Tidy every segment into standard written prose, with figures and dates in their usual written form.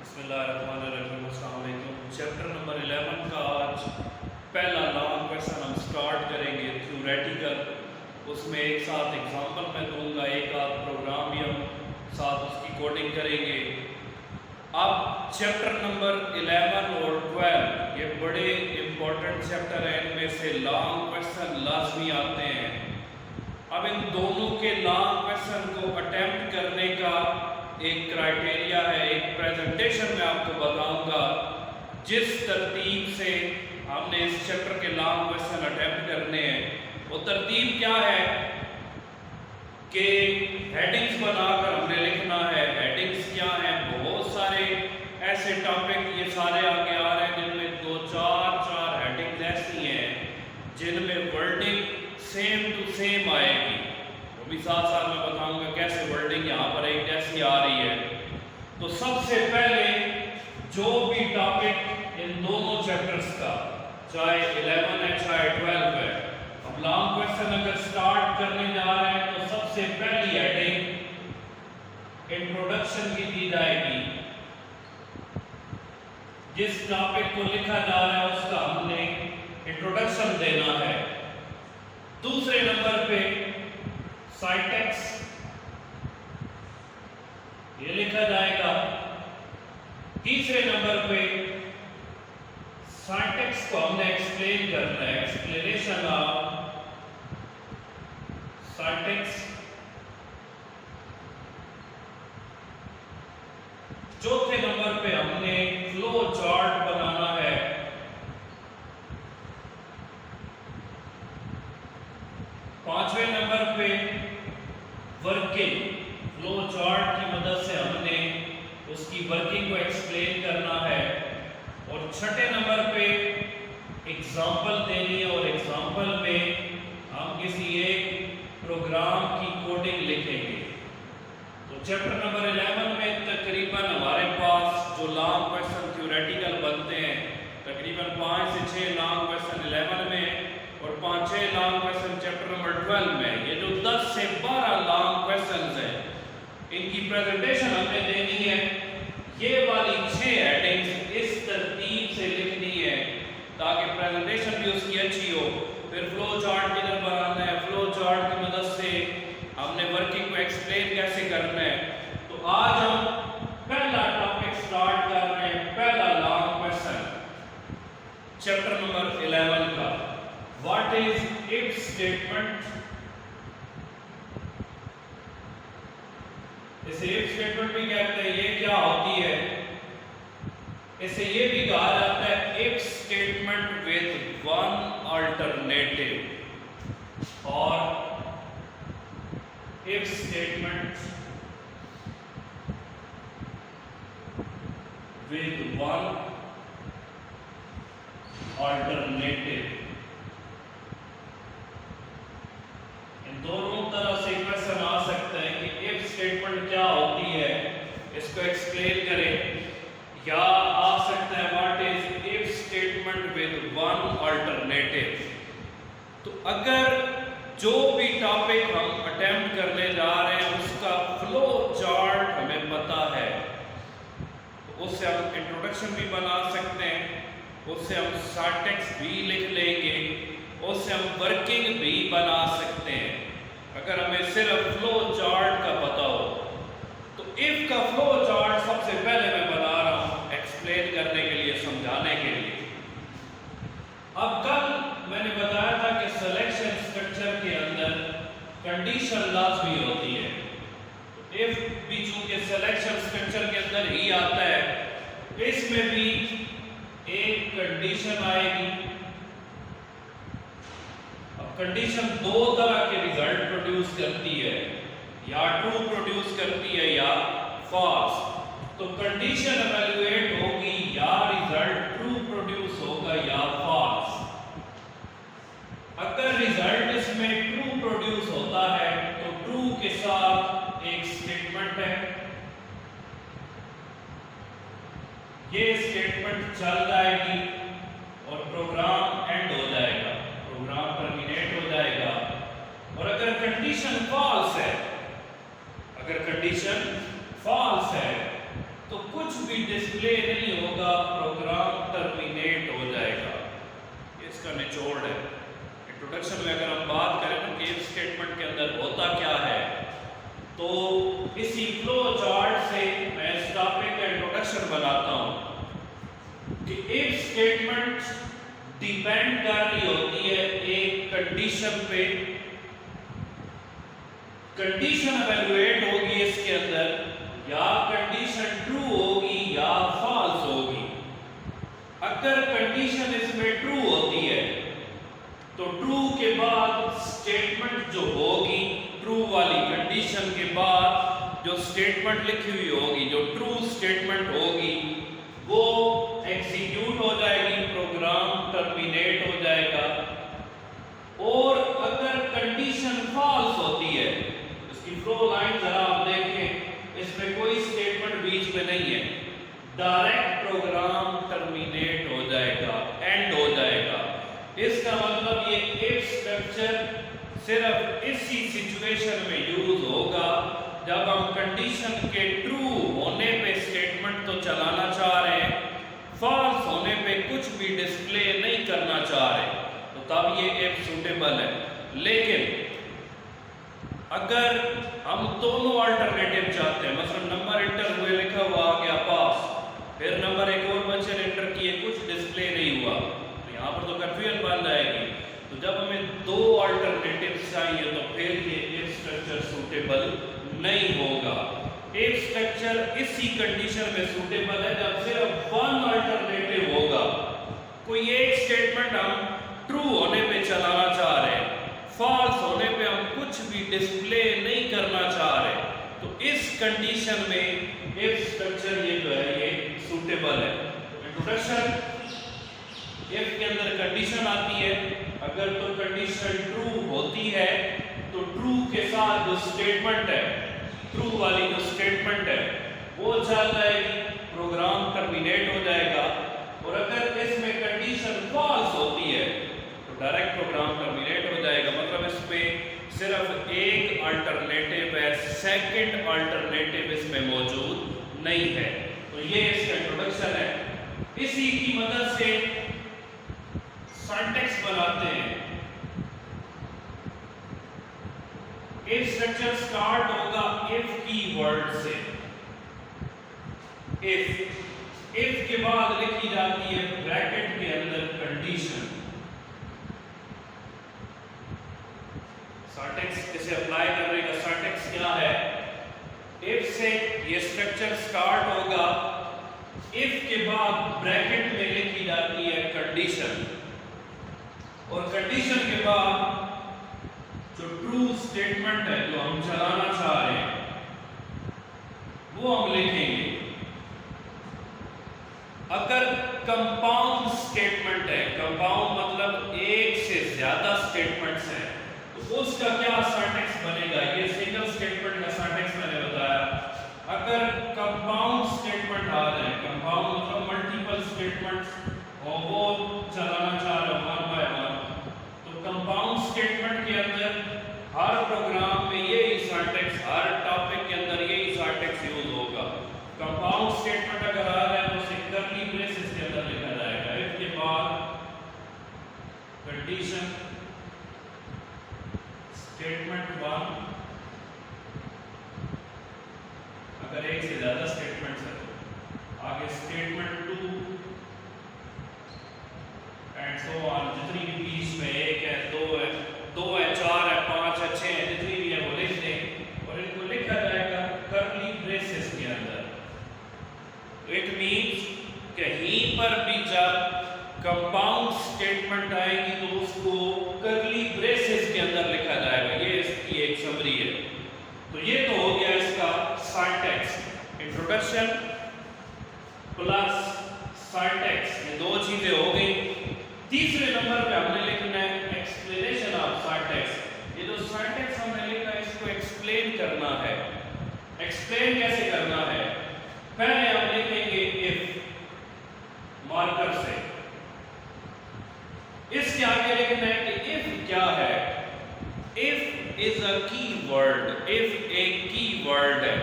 بسم اللہ الرحمن الرحیم، السلام علیکم۔ چیپٹر نمبر 11 کا آج پہلا لانگ کویسچن ہم سٹارٹ کریں گے تھیوریٹیکل۔ اس میں ایک ساتھ ایگزامپل میں دوں گا، ایک آدھ پروگرام بھی ہم ساتھ اس کی کوڈنگ کریں گے۔ اب چیپٹر نمبر 11 اور 12 یہ بڑے امپورٹنٹ چیپٹر ہیں، ان میں سے لانگ کویسچن لازمی آتے ہیں۔ اب ان دونوں کے لانگ کویسچن کو اٹیمپٹ کرنے کا ایک کرائٹیریا ہے، ایک پریزنٹیشن میں آپ کو بتاؤں گا جس ترتیب سے ہم نے اس چیپٹر کے لانگ کویسچن اٹیمپٹ کرنے ہیں۔ وہ ترتیب کیا ہے کہ ہیڈنگز بنا کر ہم نے لکھنا ہے۔ ہیڈنگز کیا ہیں؟ بہت سارے ایسے ٹاپک یہ سارے آگے آ رہے ہیں جن میں دو چار ہیڈنگز ایسی ہیں جن میں ورڈنگ سیم ٹو سیم آئے گی۔ وہ بھی ساتھ ساتھ میں بتاؤں گا کیسے ورڈنگ یہاں پر ایک جیسی آ رہی ہے۔ تو سب سے پہلے جو بھی ٹاپک ان دونوں چیپٹرز کا، چاہے 11 ہے چاہے 12 ہے، اب لانگ کویسچن اگر سٹارٹ کرنے جا رہے ہیں تو سب سے پہلی ہیڈنگ انٹروڈکشن کی دی جائے گی۔ جس ٹاپک کو لکھا جا رہا ہے اس کا ہم نے انٹروڈکشن دینا ہے۔ دوسرے نمبر پہ سائنٹیکس یہ لکھا جائے گا۔ تیسرے نمبر پہ سائنٹیکس کو ہم نے ایکسپلین کرنا ہے، ایکسپلینیشن آف سائنٹیکس۔ چوتھے نمبر پہ ہم نے فلو چارٹ بنانا ہے۔ پانچویں نمبر پہ ورکنگ، فلو چارٹ کی مدد سے ہم نے اس کی ورکنگ کو ایکسپلین کرنا ہے۔ اور چھٹے نمبر پہ ایگزامپل دینی ہے، اور ایگزامپل میں ہم کسی ایک پروگرام کی کوڈنگ لکھیں گے۔ تو چیپٹر نمبر 11 میں تقریباً ہمارے پاس جو لانگ کویسچن تھیوریٹیکل بنتے ہیں تقریباً 5 سے 6 لانگ کویسچن 11 میں اور 5-6 لانگ کویسچن چیپٹر نمبر 12 میں۔ یہ جو 10 سے 12 لانگ کویسچنز ہیں ان کی پریزنٹیشن ہم نے دینی ہے۔ یہ والی 6 ہیڈنگز اس ترتیب سے لکھنی ہے تاکہ پریزنٹیشن بھی اس کی اچھی ہو۔ پھر فلو چارٹ کدھر بنانا ہے، فلو چارٹ کی مدد سے ہم نے ورکنگ کو ایکسپلین کیسے کرنا ہے۔ تو آج ہم پہلا ٹاپک سٹارٹ کر رہے ہیں، پہلا لانگ کویسچن چیپٹر نمبر 11 کا۔ What is if statement? اسے اف اسٹیٹمنٹ بھی کہتے ہیں۔ یہ کیا ہوتی ہے؟ اسے یہ بھی کہا جاتا ہے if statement with one alternative اور if statement with one alternative۔ ان دونوں طرح سے کویسچن آ سکتا ہے کہ if statement کیا ہوتی ہے، اس کو ایکسپلین کریں، یا آ سکتا ہے what is if statement with one alternative۔ تو اگر جو بھی ٹاپک ہم اٹیمپٹ کرنے جا رہے ہیں اس کا فلو چارٹ ہمیں پتا ہے تو اس سے ہم انٹروڈکشن بھی بنا سکتے ہیں، اس سے ہم سائنٹیکس بھی لکھ لیں گے، اس سے ہم ورکنگ بھی بنا سکتے ہیں۔ اگر ہمیں صرف فلو چارٹ کا پتا ہو تو if کا فلو چارٹ سب سے پہلے میں بنا رہا ہوں ایکسپلین کرنے کے لیے، سمجھانے کے لیے۔ اب کل میں نے بتایا تھا کہ سلیکشن سٹرکچر کے اندر کنڈیشن لازمی ہوتی ہے۔ if بھی چونکہ سلیکشن سٹرکچر کے اندر ہی آتا ہے، اس میں بھی ایک کنڈیشن آئے گی۔ اب کنڈیشن دو طرح کے ریزلٹ پروڈیوس کرتی ہے، یا ٹرو پروڈیوس کرتی ہے یا فالس۔ تو کنڈیشن ایویلویٹ ہوگی، یا ریزلٹ ٹرو پروڈیوس ہوگا یا فالس۔ اگر ریزلٹ اس میں ٹرو پروڈیوس ہوتا ہے تو ٹرو کے ساتھ ایک سٹیٹمنٹ ہے، یہ سٹیٹمنٹ چل جائے گی اور پروگرام اینڈ ہو جائے گا، پروگرام ٹرمینیٹ ہو جائے گا۔ اور اگر کنڈیشن فالس ہے، اگر کنڈیشن فالس ہے تو کچھ بھی بھی ڈسپلے نہیں ہوگا پروگرام ٹرمینیٹ ہو جائے گا. اس کا نچوڑ ہے. انٹروڈکشن میں اگر ہم بات کریں تو کہ if اسٹیٹمنٹ کے اندر ہوتا کیا ہے, تو اسی فلو چارٹ سے میں اس ٹاپک کا انٹروڈکشن بناتا ہوں کہ if اسٹیٹمنٹ ڈیپینڈ کر رہی ہوتی ہے ایک کنڈیشن پہ. کنڈیشن ایویلویٹ ہوگی اس کے اندر, یا کنڈیشن ٹرو ہوگی یا فالس ہوگی. اگر کنڈیشن اس میں ٹرو ہوتی ہے تو ٹرو کے بعد اسٹیٹمنٹ جو ہوگی, ٹرو والی کنڈیشن کے بعد جو اسٹیٹمنٹ لکھی ہوئی ہوگی, جو ٹرو اسٹیٹمنٹ ہوگی, وہ ایگزیکیوٹ ہو جائے گی, پروگرام ٹرمینیٹ ہو جائے گا. اور اگر کنڈیشن فالس ہوتی ہے, اس کی فلو لائن ذرا آپ دیکھیں, اس میں کوئی اسٹیٹمنٹ بیچ میں نہیں ہے, ڈائریکٹ پروگرام ٹرمینیٹ ہو جائے گا, اینڈ ہو جائے گا. اس کا مطلب یہ if اسٹرکچر صرف اسی سچویشن میں یوز ہوگا جب ہم کنڈیشن کے ٹرو ہونے پہ اسٹیٹمنٹ تو چلانا چاہ رہے ہیں, فالس ہونے پہ کچھ بھی ڈسپلے نہیں کرنا چاہ رہے, تو تب یہ if سوٹیبل ہے. لیکن اگر ہم دونوں الٹرنیٹیو چاہتے ہیں, مثلا نمبر انٹر ہوئے لکھا ہوا آ گیا پاس, پھر نمبر ایک اور بچے نے انٹر کیے کچھ ڈسپلے نہیں ہوا, تو یہاں پر تو کنفیوژن بن جائے گی. تو جب ہمیں دو الٹرنیٹیوز چاہیے تو پھر یہ if اسٹرکچر سوٹیبل نہیں ہوگا. if اسٹرکچر اسی کنڈیشن میں سوٹیبل ہے جب صرف ون الٹرنیٹیو ہوگا. کوئی ایک اسٹیٹمنٹ ہم ٹرو ہونے پہ چلانا چاہ رہے ہیں, فالس ہونے پہ ہم کچھ بھی ڈسپلے نہیں کرنا چاہ رہے, تو اس کنڈیشن میں if اسٹرکچر یہ جو ہے یہ سوٹیبل ہے. انٹروڈکشن, if کے اندر کنڈیشن آتی ہے, اگر تو کنڈیشن ٹرو ہوتی ہے تو ٹرو کے ساتھ جو اسٹیٹمنٹ ہے, ٹرو والی جو اسٹیٹمنٹ ہے وہ چل جائے گی, پروگرام ٹرمینیٹ ہو جائے گا. اور اگر اس میں کنڈیشن فالس ہوتی ہے تو ڈائریکٹ پروگرام ٹرمینیٹ ہو جائے گا. مطلب اس میں صرف ایک الٹرنیٹیو ہے, سیکنڈ الٹرنیٹیو اس میں موجود نہیں ہے. تو یہ اس کا انٹروڈکشن ہے. اسی کی مدد سے سینٹیکس بناتے ہیں. if اسٹرکچر سٹارٹ ہوگا if کی ورڈ سے. if کے بعد لکھی جاتی ہے بریکٹ کے اندر کنڈیشن. سینٹیکس اسے اپلائی کرنے کا سینٹیکس کیا ہے, if سے یہ اسٹرکچر سٹارٹ ہوگا, if کے بعد بریکٹ میں لکھی جاتی ہے کنڈیشن, اور کنڈیشن کے بعد جو ٹرو اسٹیٹمنٹ ہے جو ہم چلانا چاہ رہے ہیں وہ ہم لکھیں گے. اگر کمپاؤنڈ اسٹیٹمنٹ ہے, کمپاؤنڈ مطلب ایک سے زیادہ اسٹیٹمنٹس ہیں, تو اس کا کیا سینٹیکس بنے گا. یہ سنگل اسٹیٹمنٹ کا سینٹیکس میں نے بتایا. اگر کمپاؤنڈ اسٹیٹمنٹ آ جائیں, کمپاؤنڈ مطلب ملٹیپل اسٹیٹمنٹس اور وہ چلانا چاہ رہے ہیں ون بائی ون, تو کمپاؤنڈ اسٹیٹمنٹ کے اندر ہر پروگرام میں یہی سینٹیکس, ہر ٹاپک کے اندر یہی سینٹیکس یوز ہوگا. کمپاؤنڈ اسٹیٹمنٹ اگر آ رہا ہے تو اسے کرلی بریسز کے اندر لکھا جائے گا. if کے بعد کنڈیشن اسٹیٹمنٹ 1, اگر ایک سے زیادہ اسٹیٹمنٹس ہے تو آگے اسٹیٹمنٹ 2 اینڈ سو آن. جتنی بھی بیچ میں ایک ہے, دو ہے, 4 ہے, 5 ہے, 6 ہے, جتنی بھی ہے وہ لکھ دیں اور ان کو لکھا جائے گا کرلی بریسز کے اندر. اٹ مینس کہیں پر بھی جب کمپاؤنڈ اسٹیٹمنٹ آئے گی تو اس کو کرلی بریسز کے اندر لکھا جائے گا. یہ اس کی ایک سمری ہے. تو یہ تو ہو گیا اس کا سینٹیکس. انٹروڈکشن پلس سینٹیکس, یہ دو چیزیں ہو گئی. تیسرے نمبر پہ ہم نے لکھنا ہے ایکسپلینیشن آف سینٹیکس. یہ جو سینٹیکس ہم نے لکھا ہے اس کو ایکسپلین کرنا ہے. ایکسپلین کیسے کرنا ہے, پہلے ہم لکھیں گے if مارکر سے. اس کے آگے لکھنا ہے کہ if کیا ہے. if is a key word, if ایک کی ورڈ ہے.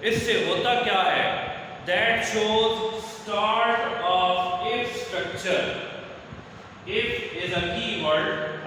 اس سے ہوتا کیا ہے, that shows start of if structure. if is a keyword.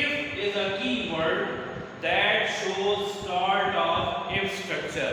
if is a keyword that shows start of if structure.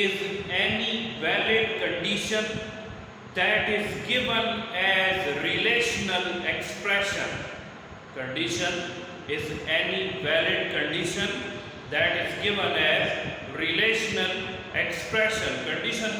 is any valid condition that is given as relational expression. Condition is any valid condition that is given as relational expression. Condition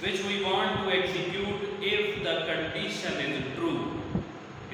which we want to execute if the condition is true.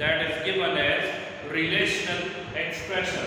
that is given as relational expression.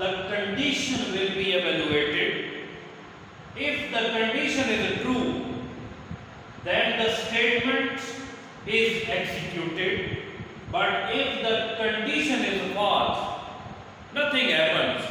the condition will be evaluated. If the condition is true, then the statement is executed. But if the condition is false, nothing happens.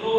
flow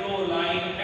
flow line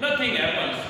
Nothing happens,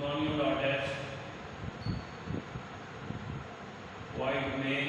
conio.h void main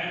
m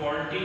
40,